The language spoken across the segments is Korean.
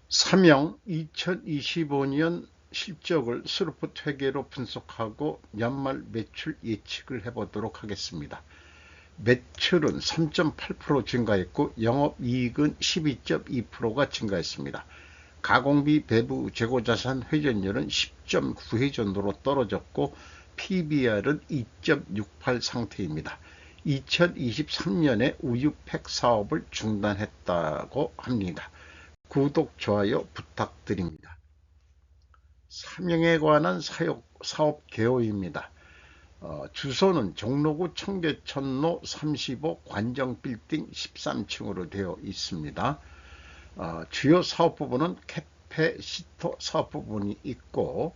삼영 2025년 실적을 스루풋 회계로 분석하고 연말 매출 예측을 해보도록 하겠습니다. 매출은 3.8% 증가했고 영업이익은 12.2%가 증가했습니다. 가공비 배부 재고자산 회전율은 10.9회전으로 떨어졌고 PBR은 2.68 상태입니다. 2023년에 우유팩 사업을 중단했다고 합니다. 구독, 좋아요 부탁드립니다. 삼영에 관한 사업 개요입니다. 주소는 종로구 청계천로 35 관정빌딩 13층으로 되어 있습니다. 주요 사업 부분은 캐페시토 사업 부분이 있고,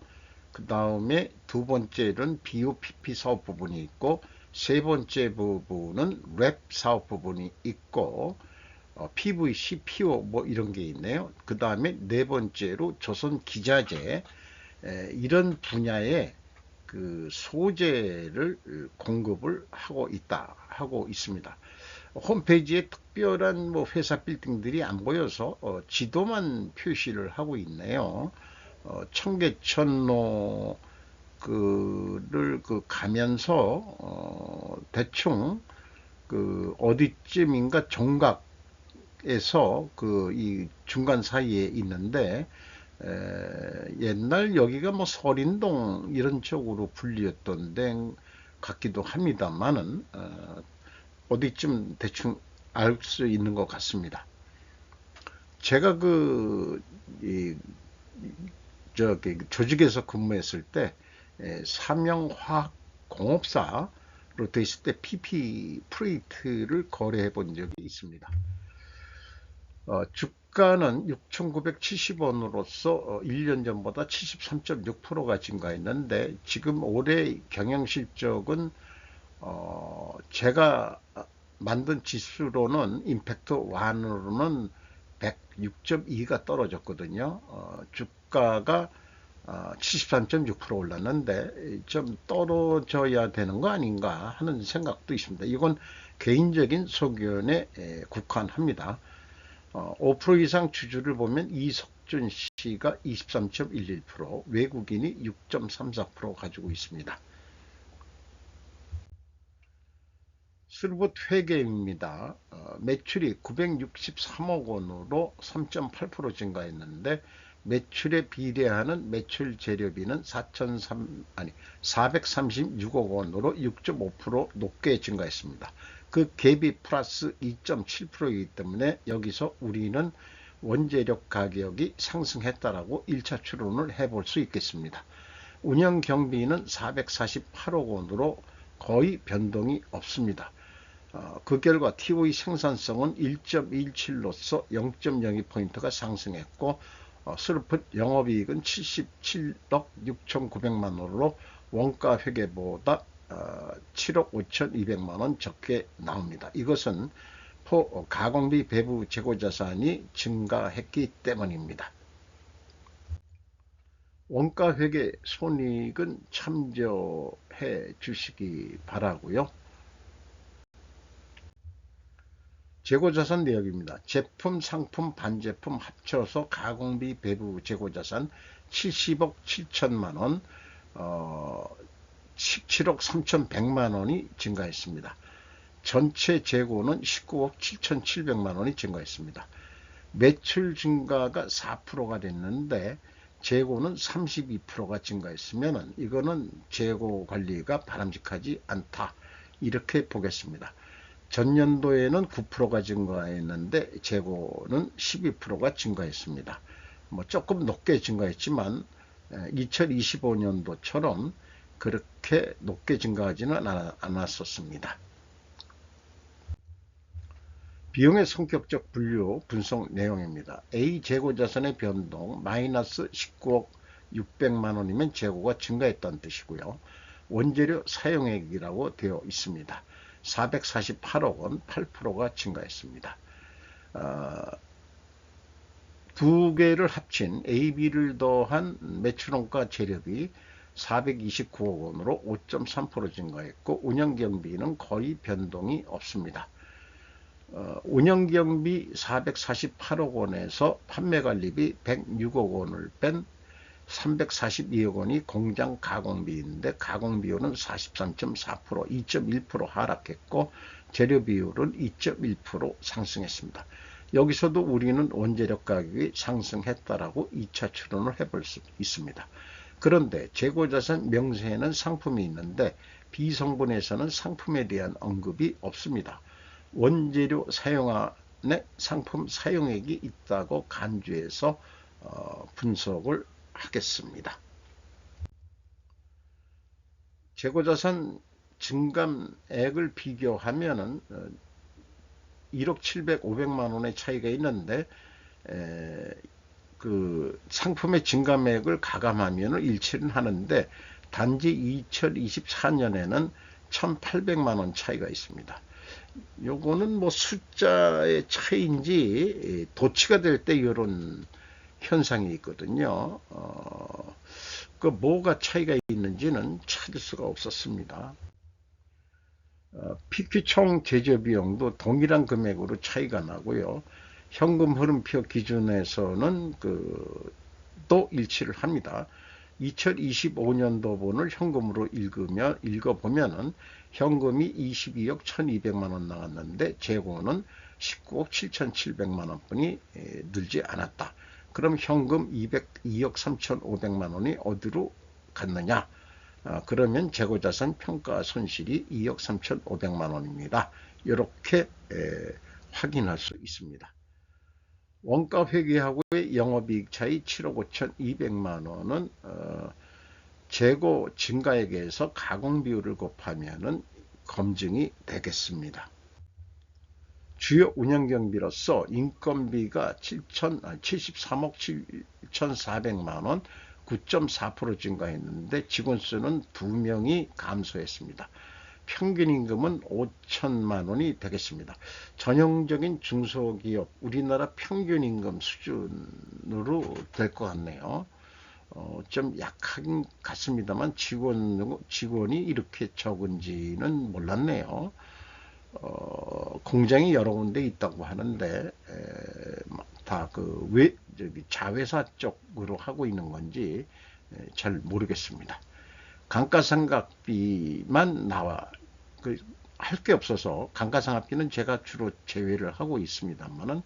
그 다음에 두 번째는 BOPP 사업 부분이 있고, 세 번째 부분은 랩 사업 부분이 있고, PVC, PO 뭐 이런 게 있네요. 그 다음에 네 번째로 조선 기자재, 이런 분야의 그 소재를 공급을 하고 있습니다. 홈페이지에 특별한 뭐 회사 빌딩들이 안 보여서 지도만 표시를 하고 있네요. 청계천로 그를 가면서 대충 그 어디쯤인가 정각 에서 그 이 중간 사이에 있는데, 옛날 여기가 뭐 서린동 이런 쪽으로 불리었던 데 같기도 합니다만은, 어디쯤 대충 알 수 있는 것 같습니다. 제가 이, 저기 조직에서 근무했을 때 삼영화학공업사로 돼 있을 때 PP 프레이트를 거래해 본 적이 있습니다. 주가는 6,970원으로서 1년 전보다 73.6%가 증가했는데, 지금 올해 경영실적은 제가 만든 지수로는 임팩트 1으로는 106.2가 떨어졌거든요. 주가가 73.6% 올랐는데 좀 떨어져야 되는 거 아닌가 하는 생각도 있습니다. 이건 개인적인 소견에 국한합니다. 5% 이상 주주를 보면 이석준 씨가 23.11%, 외국인이 6.34% 가지고 있습니다. 스루봇 회계입니다. 매출이 963억 원으로 3.8% 증가했는데, 매출에 비례하는 매출 재료비는 436억 원으로 6.5% 높게 증가했습니다. 그 갭이 플러스 2.7%이기 때문에 여기서 우리는 원재료 가격이 상승했다라고 1차 추론을 해볼 수 있겠습니다. 운영 경비는 448억 원으로 거의 변동이 없습니다. 그 결과 TOE 생산성은 1.17로서 0.02포인트가 상승했고, 스루풋 영업이익은 77억 6,900만 원으로 원가 회계보다 7억 5,200만 원 적게 나옵니다. 이것은 가공비 배부 재고자산이 증가했기 때문입니다. 원가 회계 손익은 참조해 주시기 바라고요. 재고자산 내역입니다. 제품, 상품, 반제품 합쳐서 가공비 배부 재고자산 70억 7천만 원, 17억 3,100만 원이 증가했습니다. 전체 재고는 19억 7,700만 원이 증가했습니다. 매출 증가가 4%가 됐는데 재고는 32%가 증가했으면 이거는 재고 관리가 바람직하지 않다, 이렇게 보겠습니다. 전년도에는 9%가 증가했는데 재고는 12%가 증가했습니다. 뭐 조금 높게 증가했지만 2025년도처럼 그렇게 높게 증가하지는 않았었습니다. 비용의 성격적 분류 분석 내용입니다. A 재고자산의 변동 마이너스 19억 600만 원이면 재고가 증가했다는 뜻이고요. 원재료 사용액이라고 되어 있습니다. 448억 원, 8%가 증가했습니다. 두 개를 합친 AB를 더한 매출원가 재료비 429억 원으로 5.3% 증가했고, 운영경비는 거의 변동이 없습니다. 운영경비 448억 원에서 판매관리비 106억 원을 뺀 342억 원이 공장 가공비인데 가공비율은 43.4%, 2.1% 하락했고 재료 비율은 2.1% 상승했습니다. 여기서도 우리는 원재료 가격이 상승했다라고 2차 추론을 해볼 수 있습니다. 그런데 재고자산 명세에는 상품이 있는데 비성분에서는 상품에 대한 언급이 없습니다. 원재료 사용안에 상품 사용액이 있다고 간주해서 분석을 하겠습니다. 재고자산 증감액을 비교하면은 1억 700, 500만 원의 차이가 있는데 그 상품의 증감액을 가감하면 일치는 하는데 단지 2024년에는 1,800만 원 차이가 있습니다. 요거는 뭐 숫자의 차이인지 도치가 될 때 이런 현상이 있거든요. 그 뭐가 차이가 있는지는 찾을 수가 없었습니다. PQ총 제조 비용도 동일한 금액으로 차이가 나고요. 현금 흐름표 기준에서는 또 일치를 합니다. 2025년도분을 현금으로 읽어보면은 현금이 22억 1200만 원 나왔는데 재고는 19억 7700만 원뿐이 늘지 않았다. 그럼 현금 202억 3500만 원이 어디로 갔느냐? 그러면 재고자산 평가 손실이 2억 3500만 원입니다. 이렇게 확인할 수 있습니다. 원가 회계하고의 영업이익 차이 7억 5200만 원은 재고 증가액에서 가공 비율을 곱하면 검증이 되겠습니다. 주요 운영경비로서 인건비가 73억 7400만 원, 9.4% 증가했는데 직원 수는 2명이 감소했습니다. 평균 임금은 5천만 원이 되겠습니다. 전형적인 중소기업 우리나라 평균 임금 수준으로 될 것 같네요. 좀 약한 같습니다만 직원이 이렇게 적은지는 몰랐네요. 공장이 여러 군데 있다고 하는데 다 자회사 쪽으로 하고 있는 건지 잘 모르겠습니다. 감가상각비만 나와 할 게 없어서 감가상각비는 제가 주로 제외를 하고 있습니다만은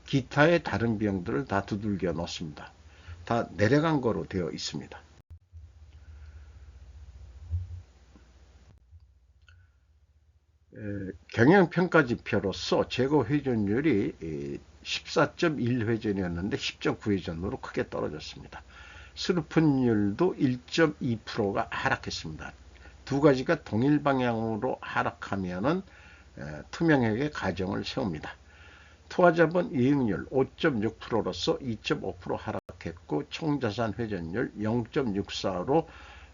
기타의 다른 비용들을 다 두들겨 놓습니다. 다 내려간 거로 되어 있습니다. 경영평가지표로서 재고 회전율이 14.1회전이었는데 10.9회전으로 크게 떨어졌습니다. 수루픈율도 1.2%가 하락했습니다. 두 가지가 동일 방향으로 하락하면은 투명하게 가정을 세웁니다. 투하자본 이익률 5.6%로서 2.5% 하락했고 총자산 회전율 0.64로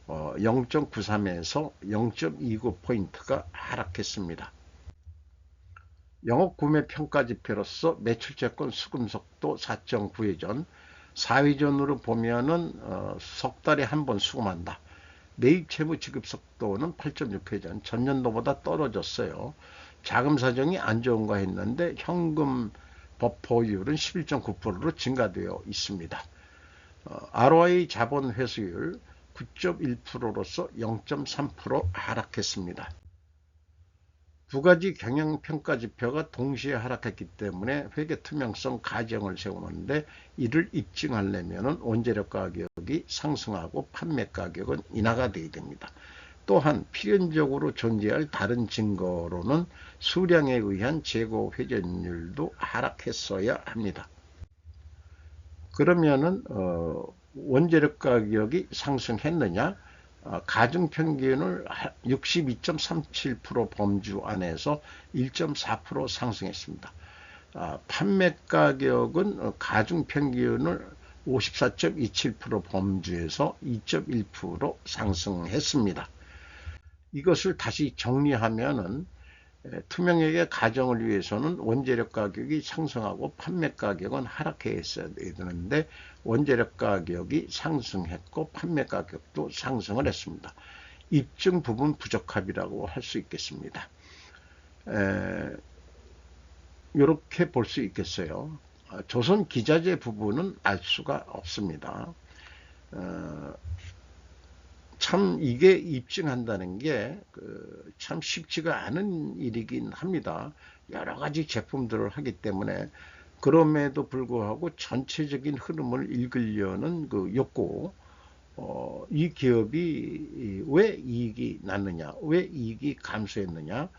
0.93에서 0.29포인트가 하락했습니다. 영업구매평가지표로서 매출채권 수금속도 4.9회전, 4회전으로 보면은 석 달에 한 번 수금한다. 매입채무 지급속도는 8.6회전, 전년도보다 떨어졌어요. 자금 사정이 안 좋은가 했는데 현금 버퍼율은 11.9%로 증가되어 있습니다. ROI 자본 회수율 9.1%로서 0.3% 하락했습니다. 두 가지 경영평가지표가 동시에 하락했기 때문에 회계 투명성 가정을 세우는데 이를 입증하려면 원재료 가격이 상승하고 판매 가격은 인하가 되어야 됩니다. 또한 필연적으로 존재할 다른 증거로는 수량에 의한 재고 회전율도 하락했어야 합니다. 그러면은 원재료 가격이 상승했느냐? 가중평균을 62.37% 범주 안에서 1.4% 상승했습니다. 판매 가격은 가중평균을 54.27% 범주에서 2.1% 상승했습니다. 이것을 다시 정리하면은 투명하게 가정을 위해서는 원재료 가격이 상승하고 판매 가격은 하락했어야 되는데 원재료 가격이 상승했고 판매 가격도 상승을 했습니다. 입증 부분 부적합이라고 할 수 있겠습니다. 이렇게 볼 수 있겠어요. 조선 기자재 부분은 알 수가 없습니다. 참 이게 입증한다는 게 참 쉽지가 않은 일이긴 합니다. 여러 가지 제품들을 하기 때문에. 그럼에도 불구하고 전체적인 흐름을 읽으려는 그 욕구, 이 기업이 왜 이익이 났느냐, 왜 이익이 감소했느냐,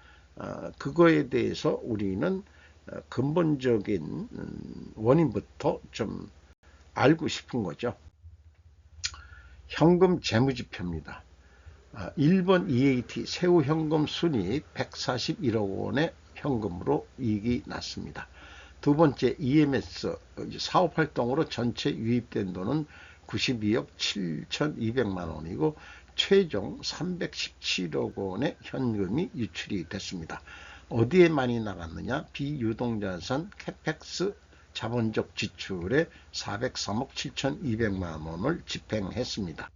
그거에 대해서 우리는 근본적인 원인부터 좀 알고 싶은 거죠. 현금 재무지표입니다. 1번 EAT 새우 현금 순이익 141억 원의 현금으로 이익이 났습니다. 두 번째 EMS 사업 활동으로 전체 유입된 돈은 92억 7,200만 원이고 최종 317억 원의 현금이 유출이 됐습니다. 어디에 많이 나갔느냐? 비유동자산 캐펙스 자본적 지출에 403억 7,200만 원을 집행했습니다.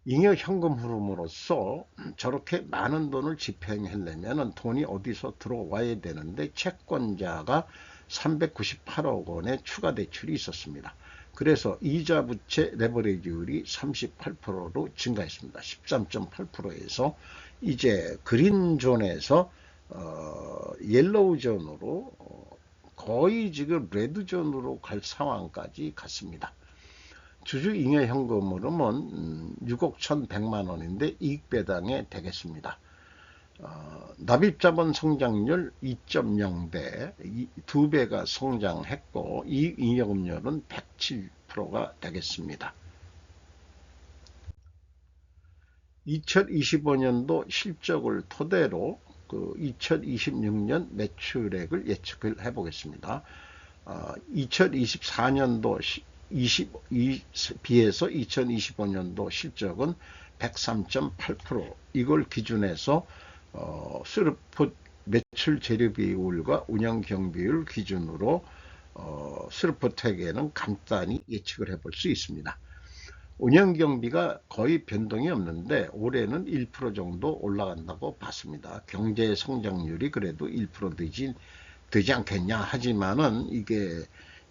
잉여 현금 흐름으로서 저렇게 많은 돈을 집행하려면 돈이 어디서 들어와야 되는데 채권자가 398억 원의 추가 대출이 있었습니다. 그래서 이자 부채 레버리지율이 38%로 증가했습니다. 13.8%에서 이제 그린존에서 옐로우존으로 거의 지금 레드존으로 갈 상황까지 갔습니다. 주주 잉여 현금 흐름은 6억 1,100만 원인데 이익배당에 되겠습니다. 납입자본 성장률 2.0배, 2배가 성장했고 이익잉여금률은 107%가 되겠습니다. 2025년도 실적을 토대로 2026년 매출액을 예측을 해보겠습니다. 2024년도 비해서 2025년도 실적은 103.8%, 이걸 기준해서 스루풋 매출 재료 비율과 운영 경비율 기준으로 스루풋 회계는 간단히 예측을 해볼 수 있습니다. 운영 경비가 거의 변동이 없는데 올해는 1% 정도 올라간다고 봤습니다. 경제 성장률이 그래도 1% 되지 않겠냐 하지만은 이게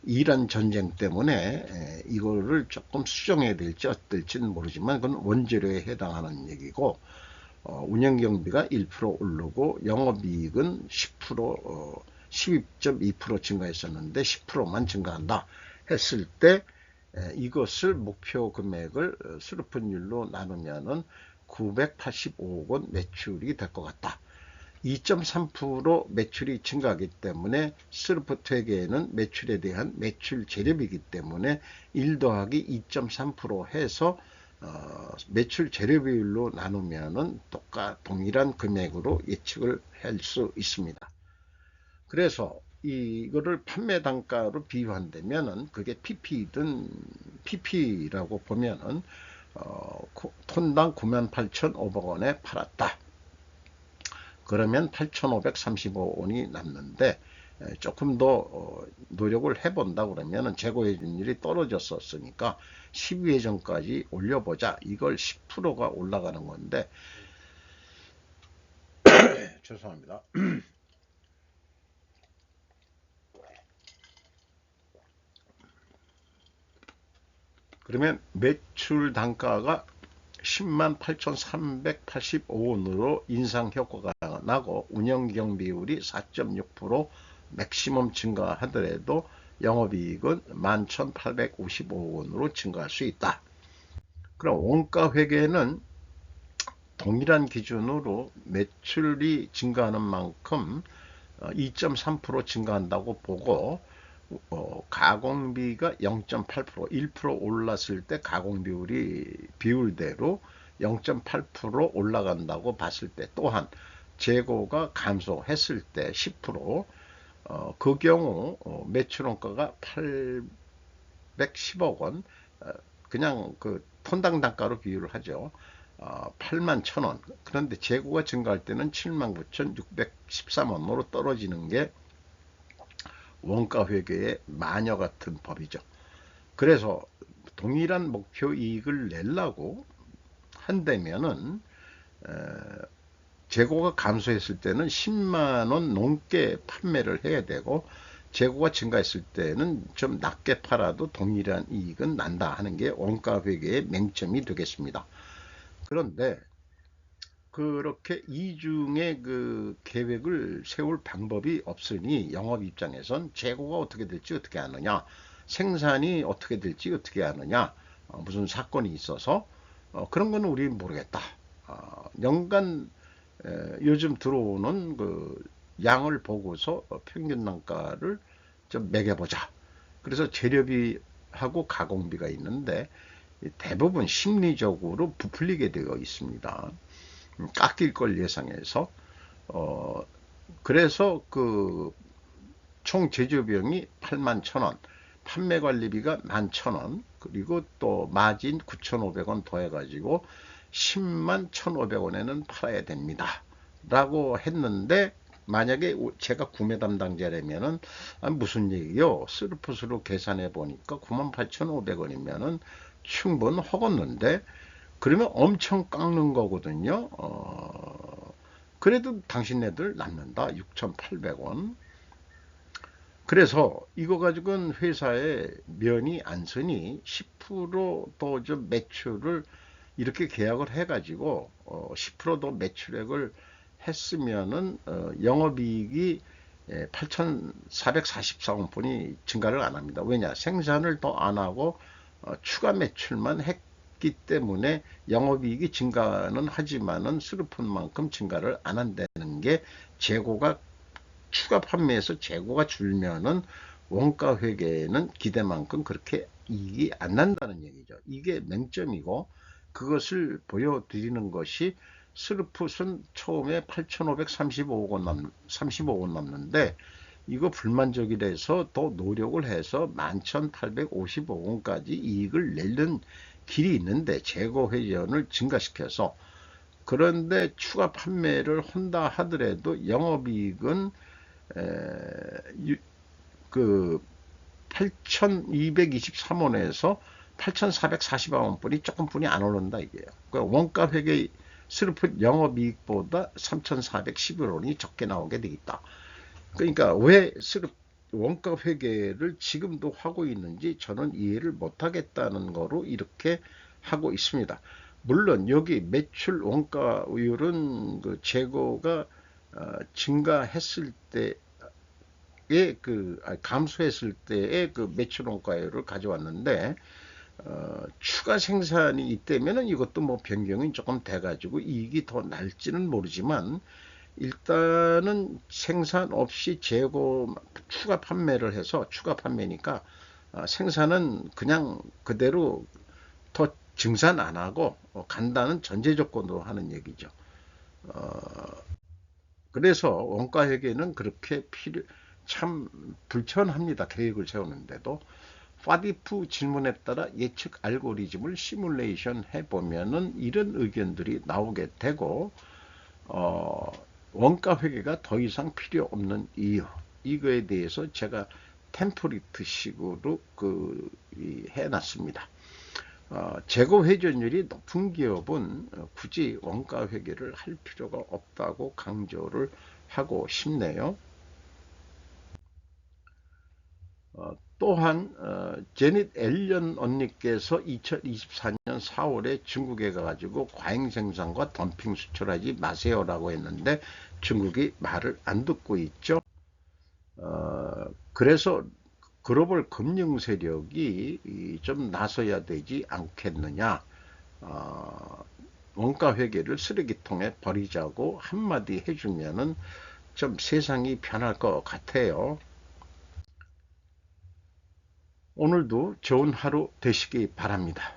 이란 전쟁 때문에 이거를 조금 수정해야 될지 어떨지는 모르지만 그건 원재료에 해당하는 얘기고, 운영경비가 1% 오르고 영업이익은 10% 12.2% 증가했었는데 10%만 증가한다 했을 때 이것을 목표 금액을 수르풋율로 나누면은 985억 원 매출이 될 것 같다. 2.3% 매출이 증가하기 때문에 스루풋 회계에는 매출에 대한 매출 재료비이기 때문에 1 더하기 2.3% 해서 매출 재료 비율로 나누면은 동일한 금액으로 예측을 할 수 있습니다. 그래서 이거를 판매 단가로 비유한다면은 그게 PP든 PP라고 보면은 톤당 98,500원에 팔았다. 그러면 8,535원이 남는데 조금 더 노력을 해본다 그러면 재고회전율이 떨어졌었으니까 12회전까지 올려보자. 이걸 10%가 올라가는 건데 죄송합니다. 그러면 매출 단가가 108,385원으로 인상 효과가 나고 운영경비율이 4.6% 맥시멈 증가하더라도 영업이익은 11,855원으로 증가할 수 있다. 그럼 원가회계는 동일한 기준으로 매출이 증가하는 만큼 2.3% 증가한다고 보고 가공비가 0.8%, 1% 올랐을 때 가공비율이 비율대로 0.8% 올라간다고 봤을 때, 또한 재고가 감소했을 때 10%, 그 경우 매출원가가 810억 원, 그냥 그 톤당 단가로 비유를 하죠. 81,000원. 그런데 재고가 증가할 때는 79,613원으로 떨어지는 게 원가 회계의 마녀 같은 법이죠. 그래서 동일한 목표 이익을 내려고 한다면은 재고가 감소했을 때는 10만 원 넘게 판매를 해야 되고, 재고가 증가했을 때는 좀 낮게 팔아도 동일한 이익은 난다 하는 게 원가 회계의 맹점이 되겠습니다. 그런데 그렇게 이중의 그 계획을 세울 방법이 없으니 영업 입장에선 재고가 어떻게 될지 어떻게 아느냐, 생산이 어떻게 될지 어떻게 아느냐, 무슨 사건이 있어서 그런 거는 우리 모르겠다. 연간 요즘 들어오는 그 양을 보고서 평균 단가를 좀 매겨보자. 그래서 재료비하고 가공비가 있는데 대부분 심리적으로 부풀리게 되어 있습니다. 깎일 걸 예상해서 그래서 그 총 제조 비용이 8만 1,000원, 판매 관리비가 11,000원, 그리고 또 마진 9,500원 더해가지고 10만 1,500원에는 팔아야 됩니다. 라고 했는데, 만약에 제가 구매 담당자라면은 무슨 얘기요? 스루풋으로 계산해 보니까 98,500원이면은 충분하겠는데, 그러면 엄청 깎는 거거든요. 그래도 당신네들 남는다. 6,800원. 그래서 이거 가지고는 회사에 면이 안 서니 10%더 좀 매출을 이렇게 계약을 해가지고 10%더 매출액을 했으면은 영업이익이 8,444원뿐이 증가를 안 합니다. 왜냐? 생산을 더 안 하고 추가 매출만 했기 때문에 영업이익이 증가는 하지만은 스루푼만큼 증가를 안 한다는 게, 재고가 추가 판매에서 재고가 줄면은 원가 회계는 기대만큼 그렇게 이익이 안 난다는 얘기죠. 이게 맹점이고, 그것을 보여드리는 것이 스루풋은 처음에 8,535원 35원 남는데, 이거 불만족이라서 더 노력을 해서 11,855원까지 이익을 내는 길이 있는데, 재고 회전을 증가시켜서, 그런데 추가 판매를 한다 하더라도 영업이익은 그 8,223원에서 8,440원뿐이 조금뿐이 안 오른다 이게요. 그러니까 원가 회계 스루풋 영업이익보다 3,411원이 적게 나오게 되겠다. 그러니까 왜 원가 회계를 지금도 하고 있는지 저는 이해를 못하겠다는 거로 이렇게 하고 있습니다. 물론 여기 매출 원가율은 그 재고가 증가했을 때의 감소했을 때의 그 매출 원가율을 가져왔는데, 추가 생산이 있다면은 이것도 뭐 변경이 조금 돼가지고 이익이 더 날지는 모르지만, 일단은 생산 없이 재고 추가 판매를 해서, 추가 판매니까 생산은 그냥 그대로 더 증산 안 하고 간다는 전제 조건으로 하는 얘기죠. 그래서 원가 회계는 그렇게 참 불편합니다. 계획을 세우는데도. 파디프 질문에 따라 예측 알고리즘을 시뮬레이션 해보면은 이런 의견들이 나오게 되고, 원가 회계가 더 이상 필요 없는 이유, 이거에 대해서 제가 템플릿 식으로 해놨습니다. 재고 회전율이 높은 기업은 굳이 원가 회계를 할 필요가 없다고 강조를 하고 싶네요. 또한 제닛 앨런 언니께서 2024년 4월에 중국에 가가지고 과잉 생산과 덤핑 수출하지 마세요라고 했는데, 중국이 말을 안 듣고 있죠. 그래서 글로벌 금융 세력이 좀 나서야 되지 않겠느냐. 원가 회계를 쓰레기통에 버리자고 한마디 해주면은 좀 세상이 변할 것 같아요. 오늘도 좋은 하루 되시기 바랍니다.